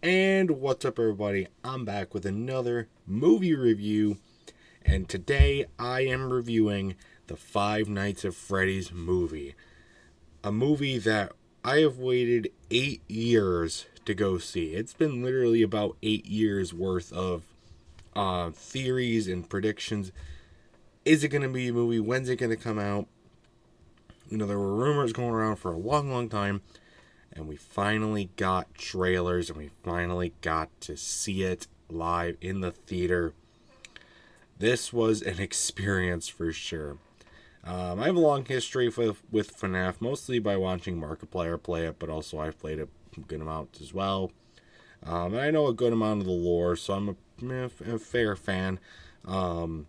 And what's up, everybody? I'm back with another movie review, and today I am reviewing the Five Nights at Freddy's movie. A movie that I have waited 8 years to go see. It's been literally about 8 years worth of theories and predictions. Is it going to be a movie? When's it going to come out? There were rumors going around for a long, long time, and we finally got trailers and we finally got to see it live in the theater. This was an experience for sure. I have a long history with FNAF, mostly by watching Markiplier play it, but also I've played it a good amount as well. And I know a good amount of the lore, so I'm a fair fan of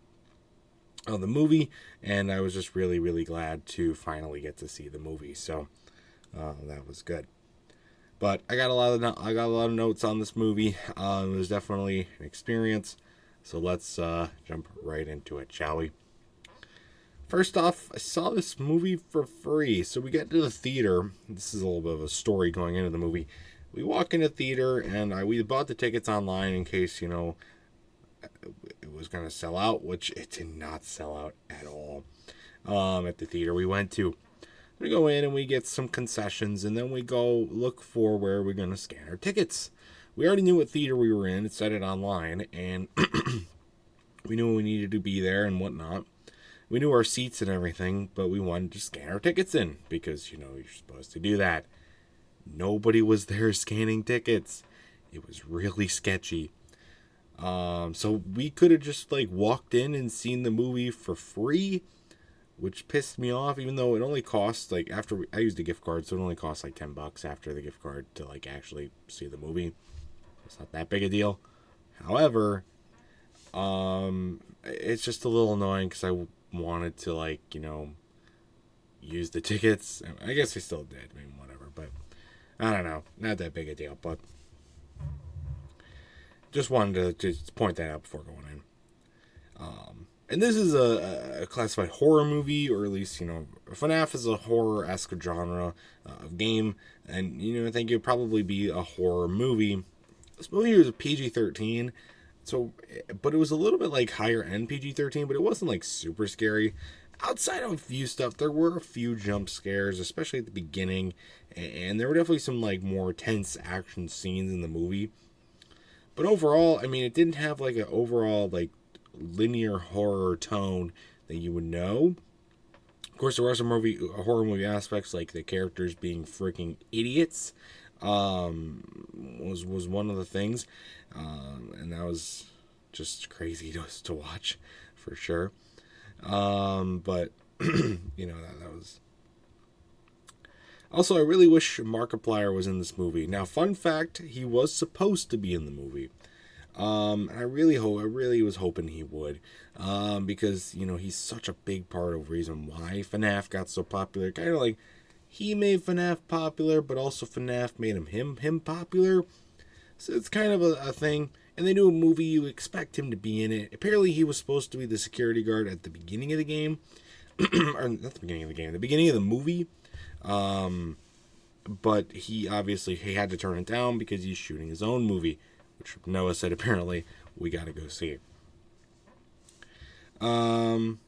the movie, and I was just really, really glad to finally get to see the movie. So that was good. But I got a lot of notes on this movie. It was definitely an experience. So let's jump right into it, shall we? First off, I saw this movie for free. So we get to the theater. This is a little bit of a story going into the movie. We walk into the theater, and we bought the tickets online in case, it was going to sell out, which it did not sell out at all at the theater we went to. We go in and we get some concessions, and then we go look for where we're going to scan our tickets. We already knew what theater we were in. It said it online, and we knew we needed to be there and whatnot. We knew our seats and everything, but we wanted to scan our tickets in because, you're supposed to do that. Nobody was there scanning tickets. It was really sketchy. So we could have just walked in and seen the movie for free, which pissed me off, even though it only cost after I used a gift card, so it only cost $10 after the gift card to actually see the movie. It's not that big a deal. However, it's just a little annoying because I wanted to use the tickets. I guess I still did. I mean, whatever, but I don't know, not that big a deal. But just wanted to just point that out before going in. And this is a classified horror movie, or at least, FNAF is a horror-esque genre of game, and, I think it would probably be a horror movie. This movie was a PG-13, so, but it was a little bit higher-end PG-13, but it wasn't super scary. Outside of a few stuff, there were a few jump scares, especially at the beginning, and there were definitely some more tense action scenes in the movie. But overall, I mean, it didn't have an overall linear horror tone that you would know. Of course, there were some horror movie aspects, like the characters being freaking idiots. Was one of the things, and that was just crazy to watch, for sure. But that was. Also, I really wish Markiplier was in this movie. Now, fun fact, he was supposed to be in the movie. I really was hoping he would. Because, he's such a big part of the reason why FNAF got so popular. Kind of he made FNAF popular, but also FNAF made him popular. So it's kind of a thing. And they do a movie, you expect him to be in it. Apparently, he was supposed to be the security guard at the beginning of the game. Or not the beginning of the game, the beginning of the movie. But he had to turn it down because he's shooting his own movie, which Noah said apparently we got to go see. And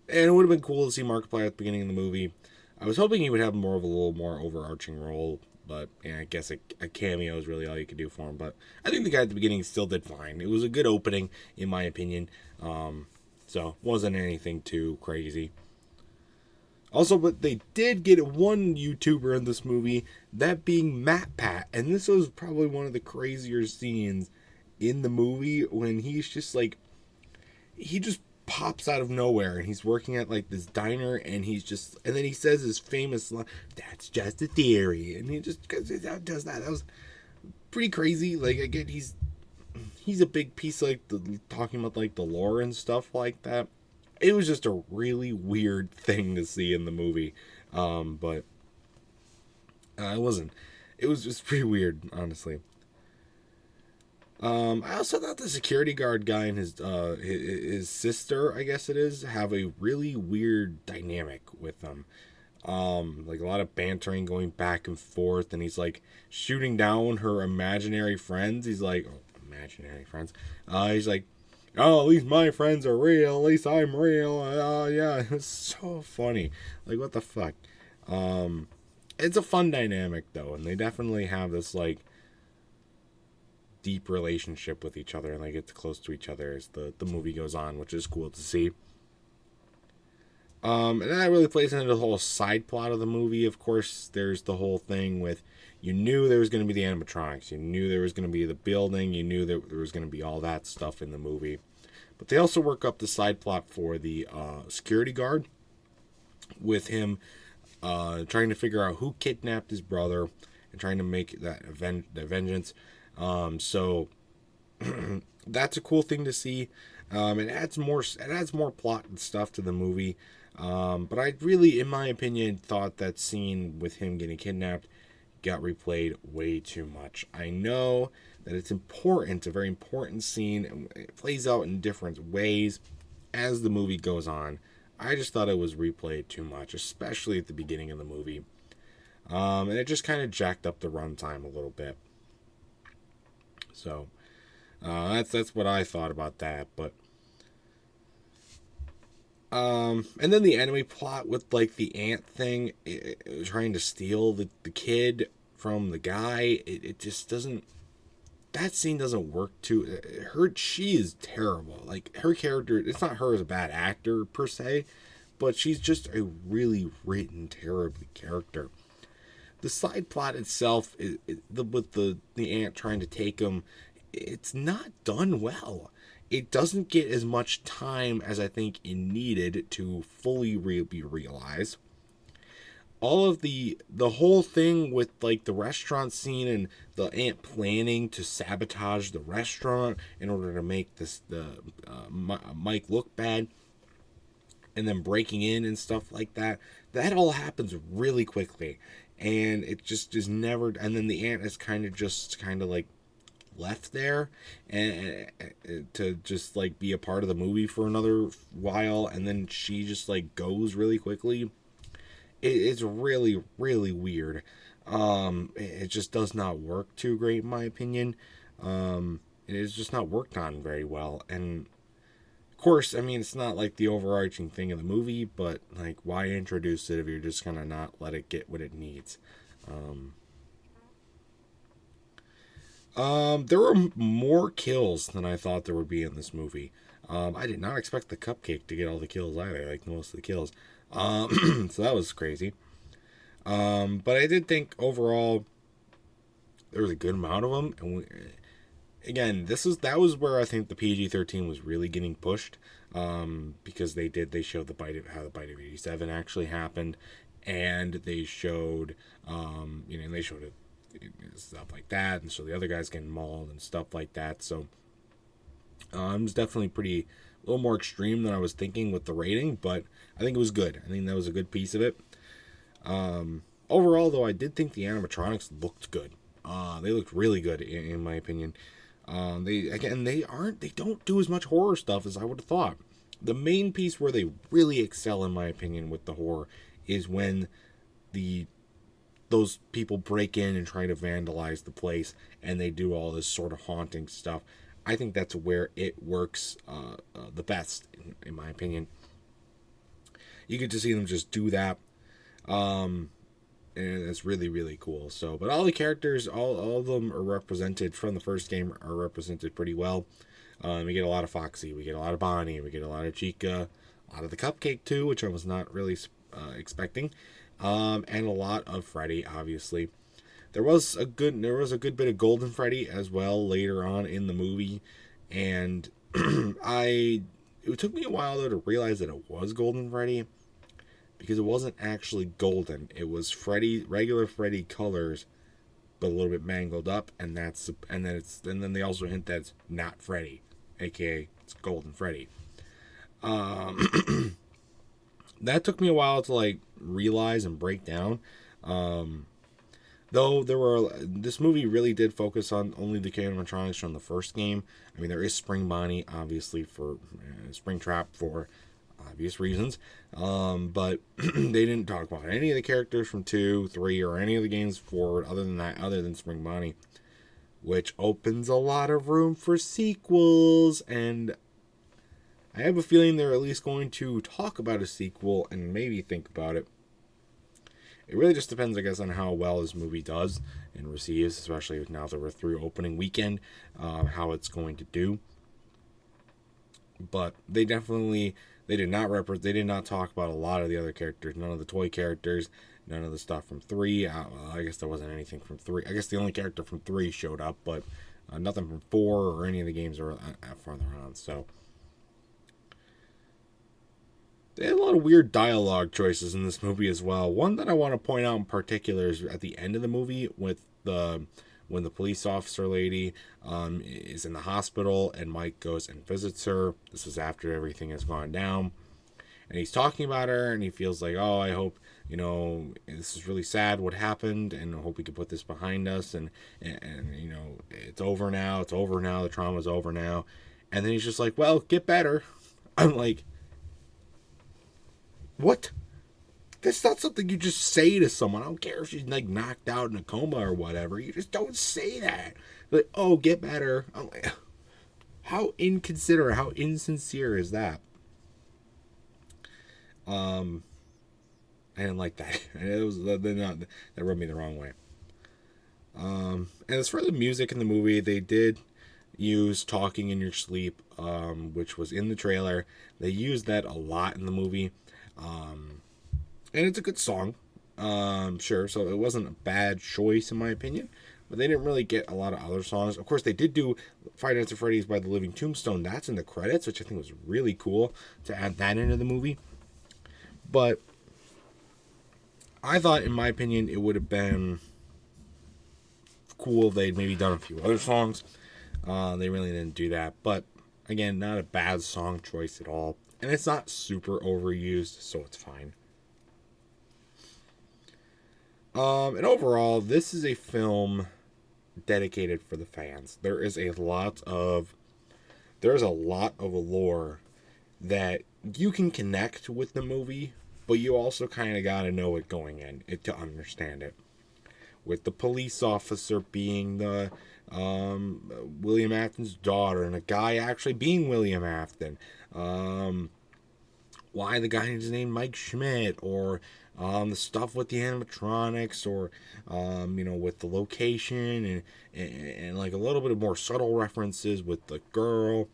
it would have been cool to see Markiplier at the beginning of the movie. I was hoping he would have a little more overarching role, but I guess a cameo is really all you could do for him. But I think the guy at the beginning still did fine. It was a good opening, in my opinion. So wasn't anything too crazy. Also, but they did get one YouTuber in this movie, that being MatPat. And this was probably one of the crazier scenes in the movie when he's just he just pops out of nowhere and he's working at this diner and then he says his famous line, "That's just a theory." And he just does that. That was pretty crazy. Again, he's a big piece talking about the lore and stuff like that. It was just a really weird thing to see in the movie. But it wasn't. It was just pretty weird, honestly. I also thought the security guard guy and his sister, I guess it is, have a really weird dynamic with them. Like a lot of bantering going back and forth, and he's like shooting down her imaginary friends. He's like, oh, imaginary friends. He's like, oh, at least my friends are real. At least I'm real. Yeah, it's so funny. Like, what the fuck? It's a fun dynamic though, and they definitely have this like deep relationship with each other, and they get close to each other as the movie goes on, which is cool to see. And that really plays into the whole side plot of the movie. Of course, there's the whole thing with you knew there was going to be the animatronics, you knew there was going to be the building, you knew that there was going to be all that stuff in the movie. But they also work up the side plot for the security guard with him trying to figure out who kidnapped his brother and trying to make that vengeance. So that's a cool thing to see. It adds more plot and stuff to the movie. But I really, in my opinion, thought that scene with him getting kidnapped got replayed way too much. I know that it's important, a very important scene, and it plays out in different ways as the movie goes on. I just thought it was replayed too much, especially at the beginning of the movie. And it just kind of jacked up the runtime a little bit. So that's what I thought about that. But and then the enemy plot with like the ant thing, it trying to steal the kid from the guy. It just doesn't. That scene doesn't work too. She is terrible. Like her character, it's not her as a bad actor per se, but she's just a really written terribly character. The side plot itself, with the ant trying to take him, it's not done well. It doesn't get as much time as I think it needed to fully be realized. All of the whole thing with like the restaurant scene and the ant planning to sabotage the restaurant in order to make Mike look bad, and then breaking in and stuff like that, that all happens really quickly, and it just is never. And then the ant is kind of like left there and to just like be a part of the movie for another while, and then she just like goes really quickly. It's really, really weird. It just does not work too great in my opinion. It is just not worked on very well. And of course, I mean, it's not like the overarching thing of the movie, but like, why introduce it if you're just gonna not let it get what it needs? There were more kills than I thought there would be in this movie. I did not expect the cupcake to get all the kills either, like most of the kills. So that was crazy. But I did think overall there was a good amount of them. And again, that was where I think the PG-13 was really getting pushed. Because they showed how the bite of 87 actually happened, and they showed, they showed it, stuff like that, and so the other guys getting mauled and stuff like that. So it was definitely a little more extreme than I was thinking with the rating, but I think it was good. I think that was a good piece of it. Overall, though, I did think the animatronics looked good. They looked really good in my opinion. They don't do as much horror stuff as I would have thought. The main piece where they really excel, in my opinion, with the horror is when those people break in and try to vandalize the place, and they do all this sort of haunting stuff. I think that's where it works the best, in my opinion. You get to see them just do that, and it's really, really cool. So, but all the characters, all of them are represented from the first game, are represented pretty well. We get a lot of Foxy, we get a lot of Bonnie, we get a lot of Chica, a lot of the cupcake too, which I was not really expecting, and a lot of Freddy, obviously. There was a good bit of Golden Freddy as well later on in the movie, and it took me a while though to realize that it was Golden Freddy, because it wasn't actually golden. It was regular Freddy colors, but a little bit mangled up, and then they also hint that it's not Freddy, aka it's Golden Freddy. That took me a while to like realize and break down. Though this movie really did focus on only the animatronics from the first game. I mean, there is Spring Bonnie, obviously, for Springtrap for obvious reasons. But they didn't talk about any of the characters from 2, 3, or any of the games forward other than Spring Bonnie, which opens a lot of room for sequels, and I have a feeling they're at least going to talk about a sequel and maybe think about it. It really just depends, I guess, on how well this movie does and receives, especially now that we're through opening weekend, how it's going to do. But they did not talk about a lot of the other characters, none of the toy characters, none of the stuff from 3. Well, I guess there wasn't anything from 3. I guess the only character from 3 showed up, but nothing from 4 or any of the games are farther on. So they had a lot of weird dialogue choices in this movie as well. One that I want to point out in particular is at the end of the movie when the police officer lady is in the hospital and Mike goes and visits her. This is after everything has gone down. And he's talking about her and he feels like, oh, I hope, this is really sad what happened and I hope we can put this behind us and it's over now. It's over now. The trauma's over now. And then he's just like, well, get better. I'm like, what? That's not something you just say to someone. I don't care if she's like knocked out in a coma or whatever. You just don't say that. Like, oh, get better. I'm like, how inconsiderate, how insincere is that? I didn't like that. That rubbed me the wrong way. And as for the music in the movie, they did use Talking in Your Sleep, which was in the trailer. They used that a lot in the movie. And it's a good song, sure, so it wasn't a bad choice in my opinion, but they didn't really get a lot of other songs. Of course, they did do Five Nights at Freddy's by the Living Tombstone. That's in the credits, which I think was really cool to add that into the movie. But I thought, in my opinion, it would have been cool if they'd maybe done a few other songs. They really didn't do that, but again, not a bad song choice at all. And it's not super overused, so it's fine. And overall, this is a film dedicated for the fans. There's a lot of lore that you can connect with the movie, but you also kind of got to know it going in to understand it. With the police officer being the William Afton's daughter, and a guy actually being William Afton. Why the guy is named Mike Schmidt, or the stuff with the animatronics, or with the location, and like a little bit of more subtle references with the girl.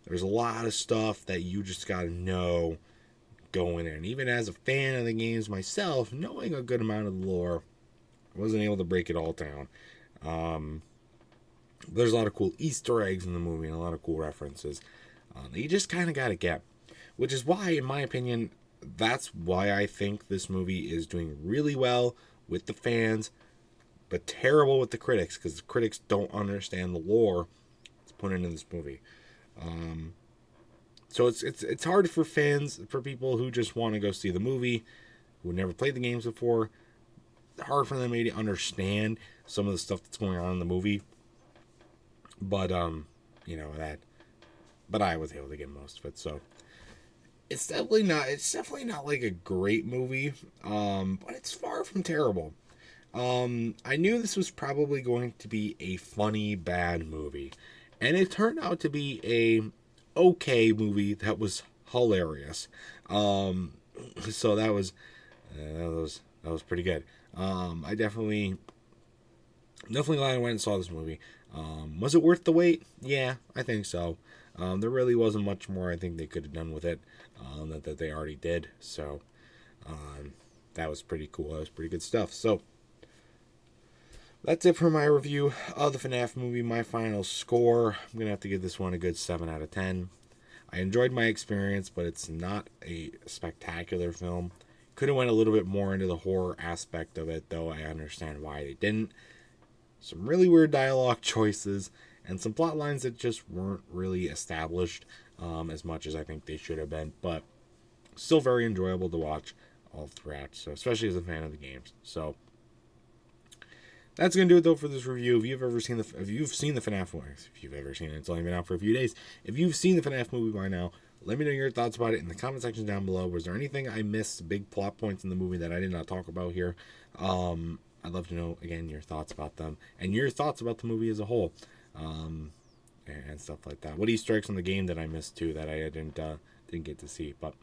There's a lot of stuff that you just gotta know going in. Even as a fan of the games myself, knowing a good amount of the lore, I wasn't able to break it all down. There's a lot of cool Easter eggs in the movie and a lot of cool references that you just kind of gotta get. Which is why, in my opinion, that's why I think this movie is doing really well with the fans, but terrible with the critics, because the critics don't understand the lore that's put into this movie. So it's hard for fans, for people who just want to go see the movie, who never played the games before. Hard for them maybe to understand some of the stuff that's going on in the movie. But but I was able to get most of it, so. It's definitely not like a great movie, but it's far from terrible. I knew this was probably going to be a funny, bad movie, and it turned out to be a okay movie that was hilarious. So that was pretty good. I definitely glad I went and saw this movie. Was it worth the wait? Yeah, I think so. There really wasn't much more I think they could have done with it that they already did. So that was pretty cool. That was pretty good stuff. So that's it for my review of the FNAF movie. My final score, I'm going to have to give this one a good 7 out of 10. I enjoyed my experience, but it's not a spectacular film. Could have went a little bit more into the horror aspect of it, though I understand why they didn't. Some really weird dialogue choices, and some plot lines that just weren't really established as much as I think they should have been, but still very enjoyable to watch all throughout, so especially as a fan of the games. So that's gonna do it though for this review. If you've seen the FNAF movie, if you've ever seen it, it's only been out for a few days. If you've seen the FNAF movie by now, Let me know your thoughts about it in the comment section down below. Was there anything I missed, big plot points in the movie that I did not talk about here? I'd love to know, again, your thoughts about them and your thoughts about the movie as a whole, and stuff like that. What Easter eggs from the game that I missed too that I didn't get to see? But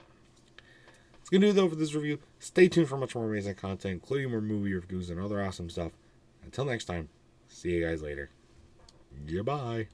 it's gonna do though for this review. Stay tuned for much more amazing content, including more movie reviews and other awesome stuff. Until next time, see you guys later. Goodbye.